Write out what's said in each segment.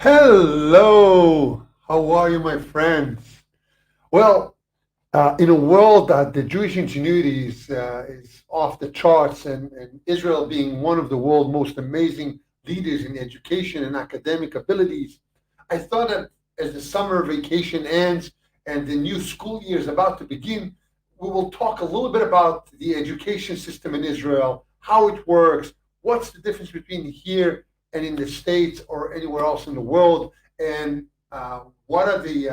Hello, how are you, my friends? Well, in a world that the Jewish ingenuity is off the charts, and Israel being one of the world's most amazing leaders in education and academic abilities, I thought that as the summer vacation ends and the new school year is about to begin, we will talk a little bit about the education system in Israel, how it works, what's the difference between here and in the States or anywhere else in the world, and what are the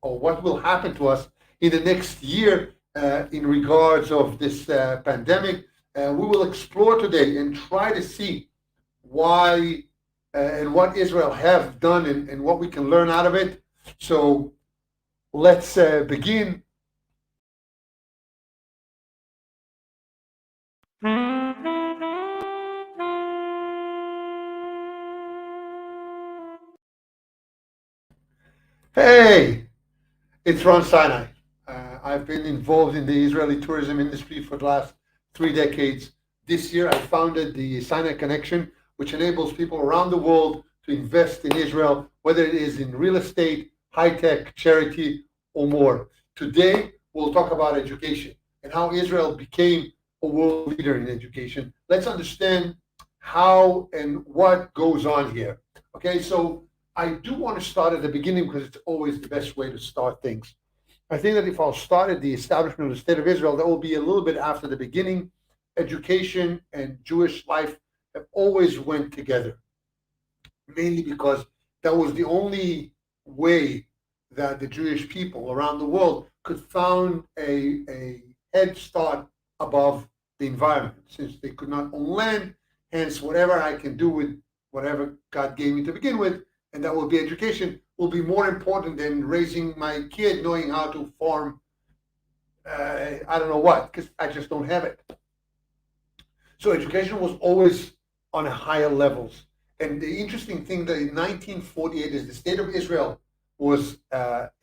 or what will happen to us in the next year in regards of this pandemic. We will explore today and try to see why and what Israel have done and what we can learn out of it. So let's begin. Hey, it's Ron Sinai. I've been involved in the Israeli tourism industry for the last 3 decades. This year, I founded the Sinai Connection, which enables people around the world to invest in Israel, whether it is in real estate, high tech, charity, or more. Today, we'll talk about education and how Israel became a world leader in education. Let's understand how and what goes on here. Okay, so I do want to start at the beginning because it's always the best way to start things. I think that if I'll start at the establishment of the State of Israel, that will be a little bit after the beginning. Education and Jewish life have always went together, mainly because that was the only way that the Jewish people around the world could found a head start above the environment, since they could not own land. Hence, whatever I can do with whatever God gave me to begin with, and that will be education, will be more important than raising my kid knowing how to farm. I don't know what, because I just don't have it. So education was always on a higher levels. And the interesting thing that in 1948, as the state of Israel was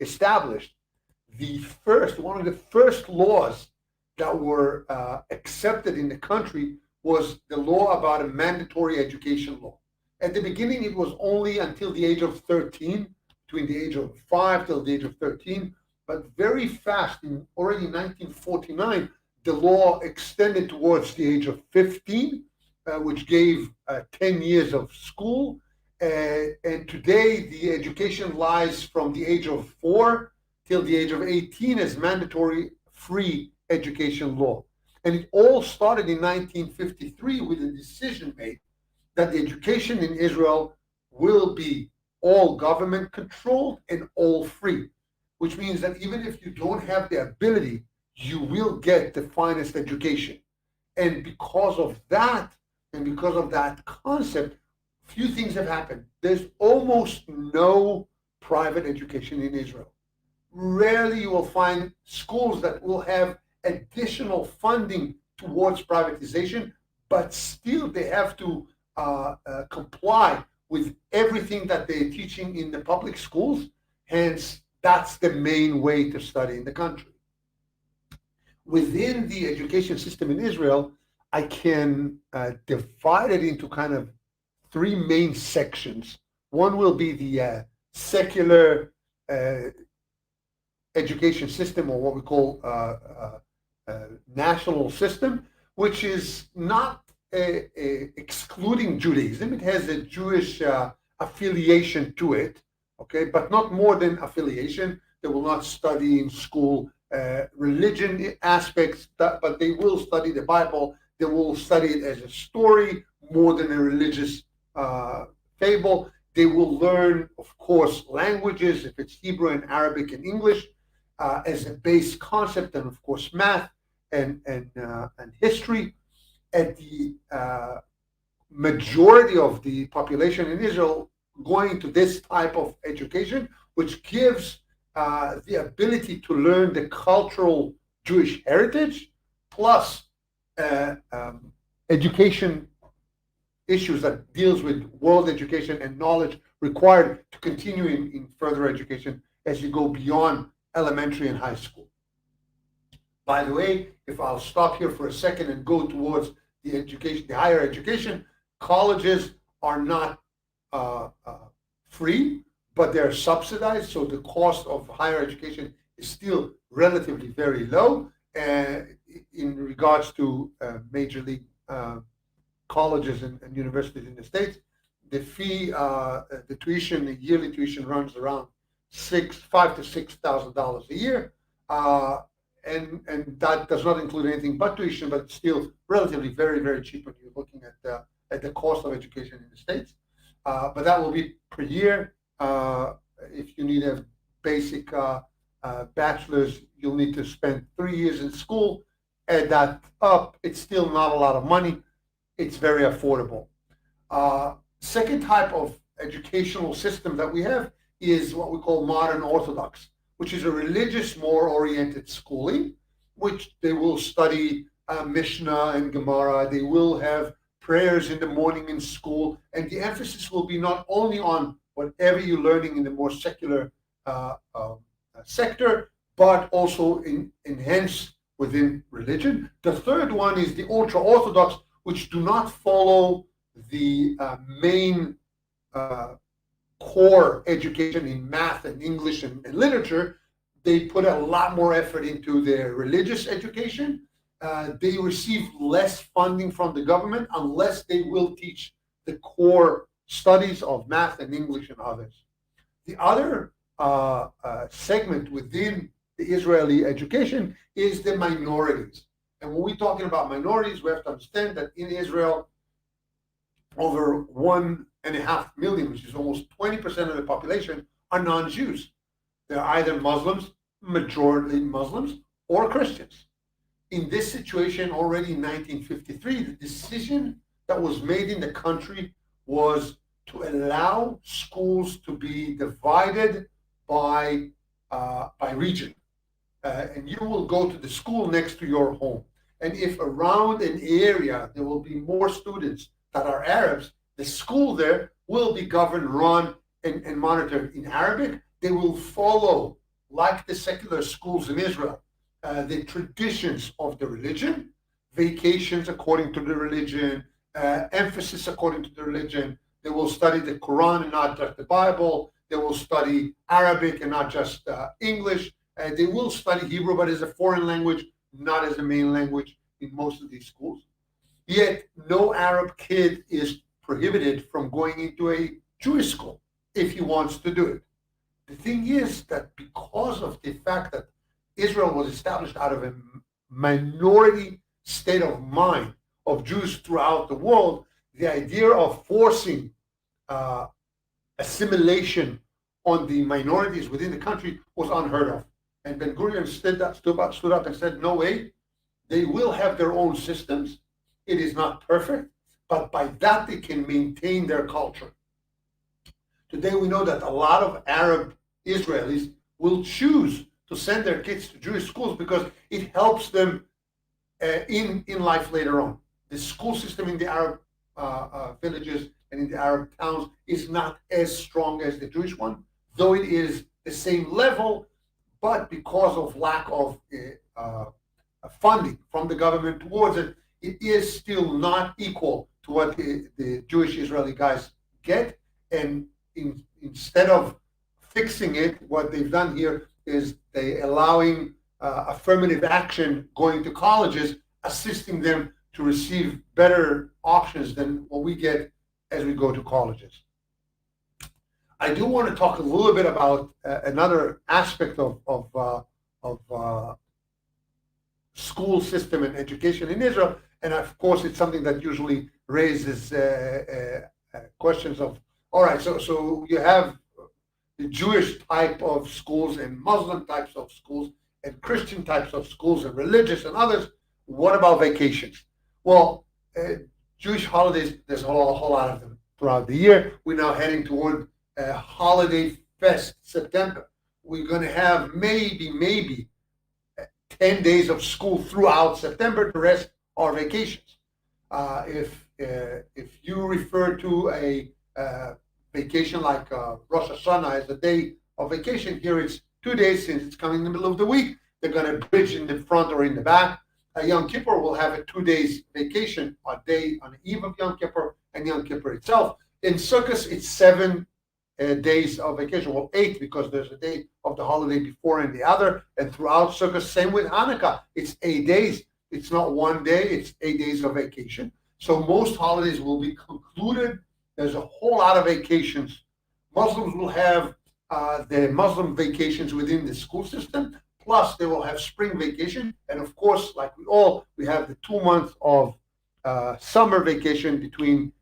established, one of the first laws that were accepted in the country was the law about a mandatory education law. At the beginning, it was only until the age of 13, between the age of 5 till the age of 13. But very fast, already in 1949, the law extended towards the age of 15, which gave 10 years of school. And today, the education lies from the age of 4 till the age of 18 as mandatory free education law. And it all started in 1953 with a decision made that the education in Israel will be all government controlled and all free, which means that even if you don't have the ability, you will get the finest education. And because of that, and because of that concept, few things have happened. There's almost no private education in Israel. Rarely you will find schools that will have additional funding towards privatization, but still they have to comply with everything that they're teaching in the public schools. Hence, that's the main way to study in the country. Within the education system in Israel, I can divide it into kind of three main sections. One will be the secular education system, or what we call national system, which is not excluding Judaism. It has a Jewish affiliation to it, okay, but not more than affiliation. They will not study in school religion aspects, but they will study the Bible. They will study it as a story more than a religious fable. They will learn, of course, languages, if it's Hebrew and Arabic and English, as a base concept, and of course, math and history. At the majority of the population in Israel going to this type of education, which gives the ability to learn the cultural Jewish heritage, plus education issues that deals with world education and knowledge required to continue in further education as you go beyond elementary and high school. By the way, if I'll stop here for a second and go towards the education, the higher education, colleges are not free, but they're subsidized, so the cost of higher education is still relatively very low in regards to major league colleges and universities in the States. The fee, the tuition, the yearly tuition runs around $5,000 to $6,000 a year. And that does not include anything but tuition, but it's still relatively very, very cheap when you're looking at the cost of education in the States. But that will be per year. If you need a basic bachelor's, you'll need to spend 3 years in school. Add that up, it's still not a lot of money. It's very affordable. Second type of educational system that we have is what we call modern Orthodox, which is a religious, more oriented schooling, which they will study Mishnah and Gemara. They will have prayers in the morning in school, and the emphasis will be not only on whatever you're learning in the more secular sector, but also enhanced within religion. The third one is the ultra-Orthodox, which do not follow the main core education in math and English and literature. They put a lot more effort into their religious education. They receive less funding from the government unless they will teach the core studies of math and English and others. The other segment within the Israeli education is the minorities. And when we're talking about minorities, we have to understand that in Israel, over 1.5 million, which is almost 20% of the population, are non-Jews. They're either Muslims, majority Muslims, or Christians. In this situation, already in 1953, the decision that was made in the country was to allow schools to be divided by region. And you will go to the school next to your home. And if around an area there will be more students that are Arabs, the school there will be governed, run, and monitored in Arabic. They will follow, like the secular schools in Israel, the traditions of the religion, vacations according to the religion, emphasis according to the religion. They will study the Quran and not just the Bible. They will study Arabic and not just English. They will study Hebrew, but as a foreign language, not as a main language in most of these schools. Yet, no Arab kid is prohibited from going into a Jewish school if he wants to do it. The thing is that because of the fact that Israel was established out of a minority state of mind of Jews throughout the world, the idea of forcing assimilation on the minorities within the country was unheard of. And Ben Gurion stood up and said, no way, they will have their own systems. It is not perfect, but by that they can maintain their culture. Today we know that a lot of Arab Israelis will choose to send their kids to Jewish schools because it helps them in life later on. The school system in the Arab villages and in the Arab towns is not as strong as the Jewish one, though it is the same level, but because of lack of funding from the government towards it, it is still not equal to what the Jewish Israeli guys get. And instead of fixing it, what they've done here is they allowing affirmative action going to colleges, assisting them to receive better options than what we get as we go to colleges. I do want to talk a little bit about another aspect of school system and education in Israel, and of course it's something that usually raises questions of, all right, so you have the Jewish type of schools and Muslim types of schools and Christian types of schools and religious and others. What about vacations? Well, Jewish holidays, there's a whole lot of them throughout the year. We're now heading toward Holiday Fest September. We're going to have maybe 10 days of school throughout September. The rest are vacations. If you refer to a vacation like Rosh Hashanah as a day of vacation, here it's 2 days since it's coming in the middle of the week. They're going to bridge in the front or in the back. Yom Kippur will have a 2 days vacation, a day on the eve of Yom Kippur and Yom Kippur itself. In Sukkot, it's 7 days of vacation. Well, 8 because there's a day of the holiday before and the other. And throughout Sukkot, same with Hanukkah. It's 8 days. It's not one day. It's 8 days of vacation. So most holidays will be concluded. There's a whole lot of vacations. Muslims will have the Muslim vacations within the school system. Plus, they will have spring vacation. And of course, like we have the 2 months of summer vacation between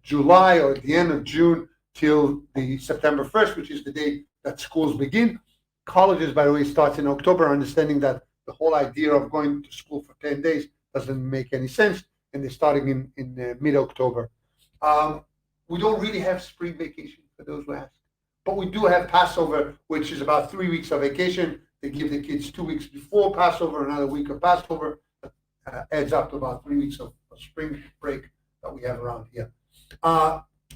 July or the end of June till the September 1st, which is the day that schools begin. Colleges, by the way, starts in October, understanding that the whole idea of going to school for 10 days doesn't make any sense, and they're starting in mid-October. We don't really have spring vacation for those who ask, but we do have Passover, which is about 3 weeks of vacation. They give the kids 2 weeks before Passover, another week of Passover, adds up to about 3 weeks of spring break that we have around here.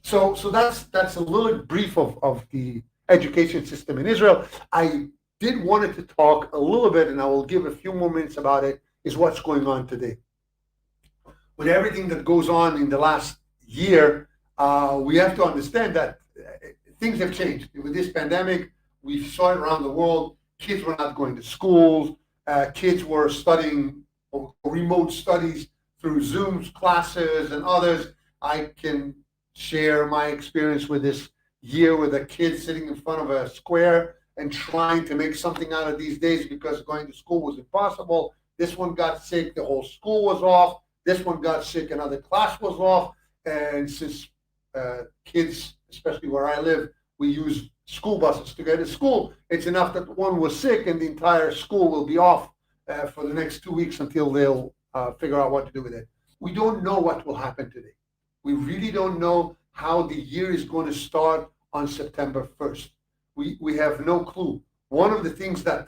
So that's a little brief of the education system in Israel. I did wanted to talk a little bit, and I will give a few more minutes about it, is what's going on today. With everything that goes on in the last year, we have to understand that things have changed. With this pandemic, we saw it around the world. Kids were not going to schools. Kids were studying remote studies through Zoom's classes and others. I can share my experience with this year with a kid sitting in front of a square and trying to make something out of these days because going to school was impossible. This one got sick, the whole school was off. This one got sick, another class was off. And since kids, especially where I live, we use school buses to get to school, it's enough that one was sick and the entire school will be off for the next 2 weeks until they'll figure out what to do with it. We don't know what will happen today. We really don't know how the year is going to start on September 1st. We have no clue. One of the things that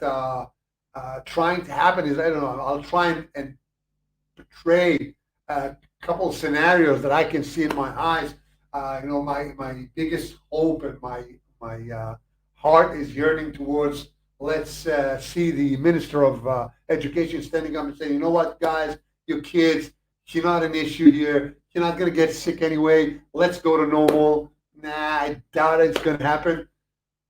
trying to happen is, I don't know, I'll try and portray a couple of scenarios that I can see in my eyes. My biggest hope and my heart is yearning towards, let's see the Minister of Education standing up and saying, you know what, guys, your kids, you're not an issue here. You're not going to get sick anyway. Let's go to normal. Nah, I doubt it's going to happen.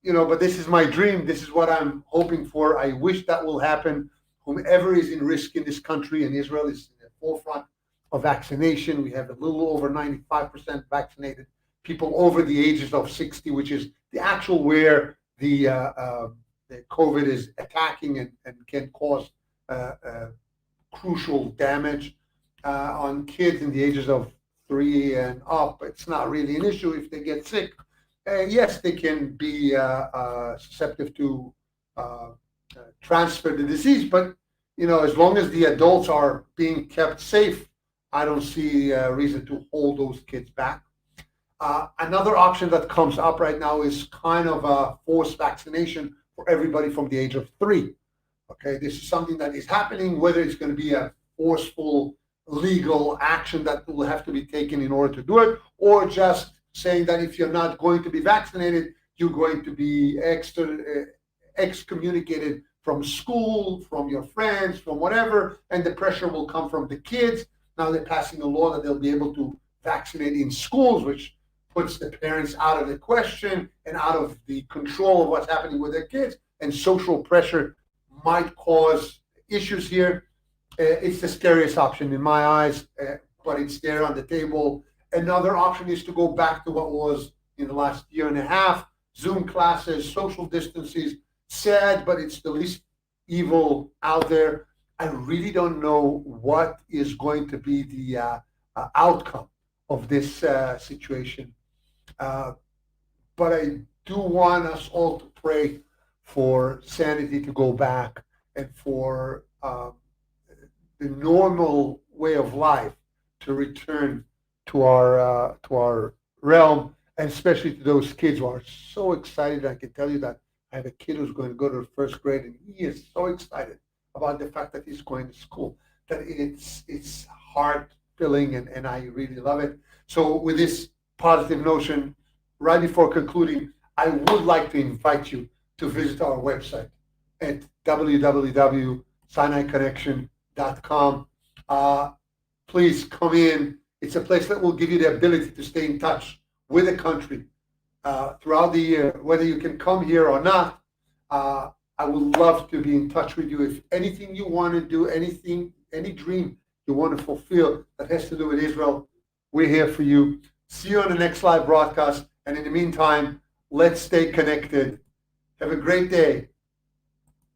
But this is my dream. This is what I'm hoping for. I wish that will happen. Whomever is in risk in this country, and Israel is in the forefront of vaccination. We have a little over 95% vaccinated people over the ages of 60, which is the actual where the COVID is attacking and can cause crucial damage. On kids in the ages of 3 and up, it's not really an issue if they get sick. Yes, they can be susceptible to transfer the disease, but as long as the adults are being kept safe, I don't see a reason to hold those kids back. Another option that comes up right now is kind of a forced vaccination for everybody from the age of 3. Okay, this is something that is happening. Whether it's going to be a forceful legal action that will have to be taken in order to do it, or just saying that if you're not going to be vaccinated, you're going to be excommunicated from school, from your friends, from whatever, and the pressure will come from the kids. Now they're passing a law that they'll be able to vaccinate in schools, which puts the parents out of the question and out of the control of what's happening with their kids, and social pressure might cause issues here. It's the scariest option in my eyes, but it's there on the table. Another option is to go back to what was in the last year and a half, Zoom classes, social distances. Sad, but it's the least evil out there. I really don't know what is going to be the outcome of this situation. But I do want us all to pray for sanity to go back and for the normal way of life to return to our realm, and especially to those kids who are so excited. I can tell you that I have a kid who's going to go to the first grade, and he is so excited about the fact that he's going to school, that it's heart-filling, and I really love it. So with this positive notion, right before concluding, I would like to invite you to visit our website at www.sinaiconnection.com. Please come in. It's a place that will give you the ability to stay in touch with the country throughout the year, whether you can come here or not. I would love to be in touch with you. If anything you want to do, anything, any dream you want to fulfill that has to do with Israel, we're here for you. See you on the next live broadcast. And in the meantime, let's stay connected. Have a great day.